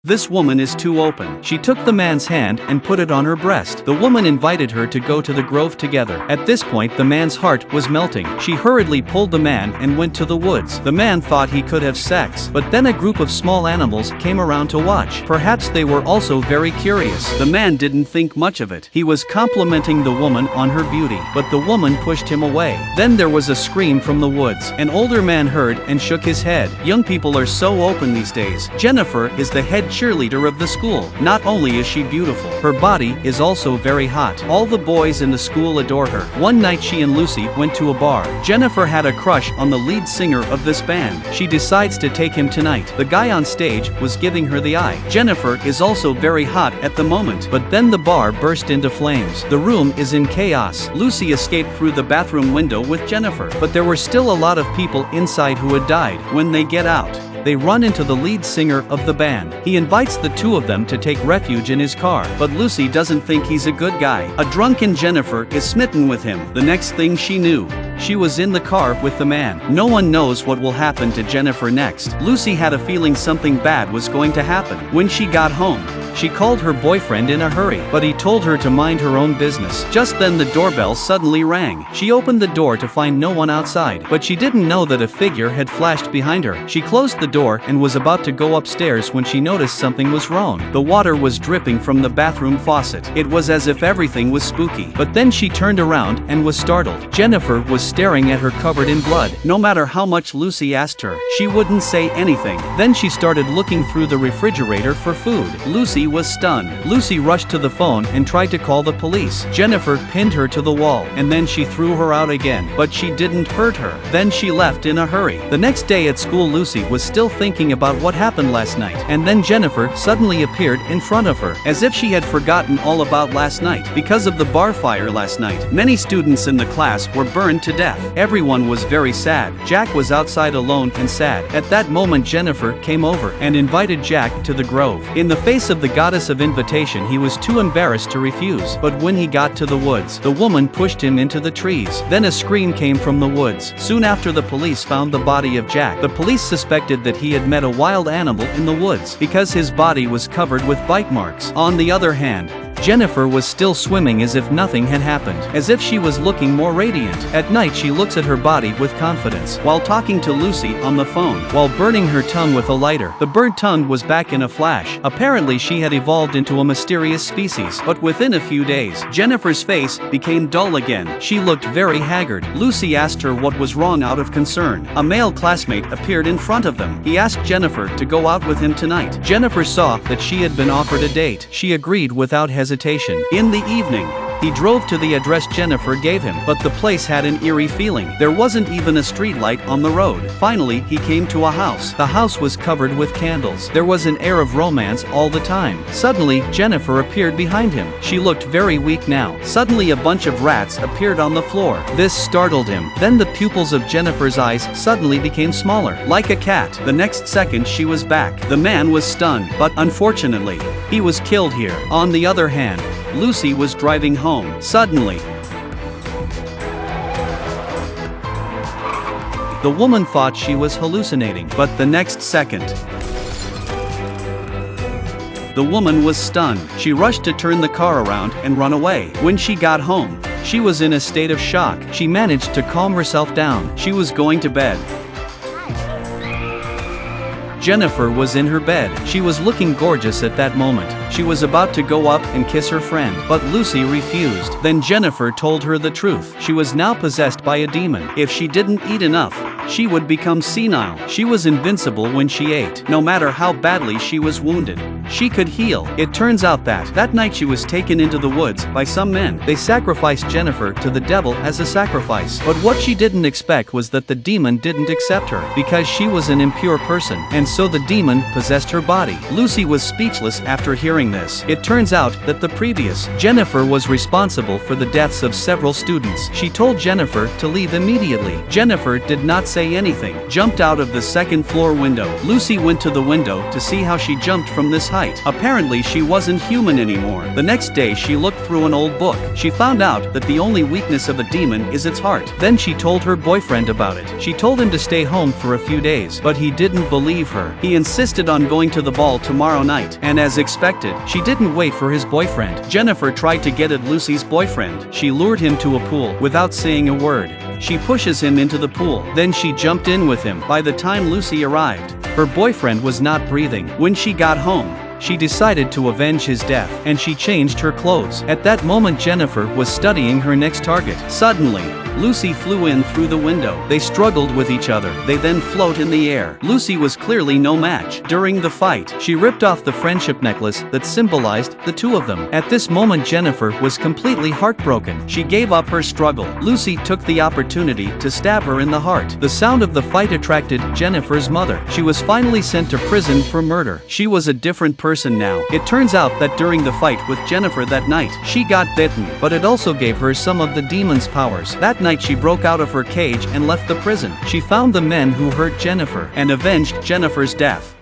This woman is too open. She took the man's hand and put it on her breast. The woman invited her to go to the grove together. At this point, the man's heart was melting. She hurriedly pulled the man and went to the woods. The man thought he could have sex, but then a group of small animals came around to watch. Perhaps they were also very curious. The man didn't think much of it. He was complimenting the woman on her beauty, but the woman pushed him away. Then there was a scream from the woods. An older man heard and shook his head. Young people are so open these days. Jennifer is the head cheerleader of the school. Not only is she beautiful, her body is also very hot. All the boys in the school adore her. One night she and Lucy went to a bar. Jennifer had a crush on the lead singer of this band. She decides to take him tonight. The guy on stage was giving her the eye. Jennifer is also very hot at the moment, but then the bar burst into flames. The room is in chaos. Lucy escaped through the bathroom window with Jennifer, but there were still a lot of people inside who had died. When they get out, they run into the lead singer of the band. He invites the two of them to take refuge in his car, but Lucy doesn't think he's a good guy. A drunken Jennifer is smitten with him. The next thing she knew, she was in the car with the man. No one knows what will happen to Jennifer next. Lucy had a feeling something bad was going to happen. When she got home, she called her boyfriend in a hurry, but he told her to mind her own business. Just then the doorbell suddenly rang. She opened the door to find no one outside, but she didn't know that a figure had flashed behind her. She closed the door and was about to go upstairs when she noticed something was wrong. The water was dripping from the bathroom faucet. It was as if everything was spooky. But then she turned around and was startled. Jennifer was staring at her covered in blood. No matter how much Lucy asked her, she wouldn't say anything. Then she started looking through the refrigerator for food. Lucy was stunned. Lucy rushed to the phone and tried to call the police. Jennifer pinned her to the wall, and then she threw her out again, but she didn't hurt her. Then she left in a hurry. The next day at school, Lucy was still thinking about what happened last night, and then Jennifer suddenly appeared in front of her, as if she had forgotten all about last night. Because of the bar fire last night, many students in the class were burned to death. Everyone was very sad. Jack was outside alone and sad. At that moment, Jennifer came over and invited Jack to the grove. In the face of the goddess of invitation, he was too embarrassed to refuse. But when he got to the woods, the woman pushed him into the trees. Then a scream came from the woods. Soon after, the police found the body of Jack. The police suspected that he had met a wild animal in the woods because his body was covered with bite marks. On the other hand, Jennifer was still swimming as if nothing had happened, as if she was looking more radiant. At night, she looks at her body with confidence, while talking to Lucy on the phone, while burning her tongue with a lighter. The burnt tongue was back in a flash. Apparently, she had evolved into a mysterious species, but within a few days, Jennifer's face became dull again. She looked very haggard. Lucy asked her what was wrong out of concern. A male classmate appeared in front of them. He asked Jennifer to go out with him tonight. Jennifer saw that she had been offered a date. She agreed without hesitation. In the evening, he drove to the address Jennifer gave him, but the place had an eerie feeling. There wasn't even a street light on the road. Finally, he came to a house. The house was covered with candles. There was an air of romance all the time. Suddenly, Jennifer appeared behind him. She looked very weak now. Suddenly, a bunch of rats appeared on the floor. This startled him. Then the pupils of Jennifer's eyes suddenly became smaller, like a cat. The next second, she was back. The man was stunned, but unfortunately, he was killed here. On the other hand, Lucy was driving home. Suddenly, the woman thought she was hallucinating, but the next second, the woman was stunned. She rushed to turn the car around and run away. When she got home, she was in a state of shock. She managed to calm herself down. She was going to bed. Jennifer was in her bed. She was looking gorgeous at that moment. She was about to go up and kiss her friend, but Lucy refused. Then Jennifer told her the truth. She was now possessed by a demon. If she didn't eat enough, she would become senile. She was invincible when she ate. No matter how badly she was wounded, she could heal. It turns out that night she was taken into the woods by some men. They sacrificed Jennifer to the devil as a sacrifice. But what she didn't expect was that the demon didn't accept her, because she was an impure person, and so the demon possessed her body. Lucy was speechless after hearing this. It turns out that the previous Jennifer was responsible for the deaths of several students. She told Jennifer to leave immediately. Jennifer did not say anything, jumped out of the second floor window. Lucy went to the window to see how she jumped from this height. tight. Apparently she wasn't human anymore. The next day she looked through an old book. She found out that the only weakness of a demon is its heart. Then she told her boyfriend about it. She told him to stay home for a few days, but he didn't believe her. He insisted on going to the ball tomorrow night, and as expected, she didn't wait for his boyfriend. Jennifer tried to get at Lucy's boyfriend. She lured him to a pool without saying a word. She pushes him into the pool. Then she jumped in with him. By the time Lucy arrived, her boyfriend was not breathing. When she got home, she decided to avenge his death, and she changed her clothes. At that moment Jennifer was studying her next target. Suddenly, Lucy flew in through the window. They struggled with each other. They then float in the air. Lucy was clearly no match. During the fight, she ripped off the friendship necklace that symbolized the two of them. At this moment Jennifer was completely heartbroken. She gave up her struggle. Lucy took the opportunity to stab her in the heart. The sound of the fight attracted Jennifer's mother. She was finally sent to prison for murder. She was a different person now. It turns out that during the fight with Jennifer that night, she got bitten, but it also gave her some of the demon's powers. That night she broke out of her cage and left the prison. She found the men who hurt Jennifer and avenged Jennifer's death.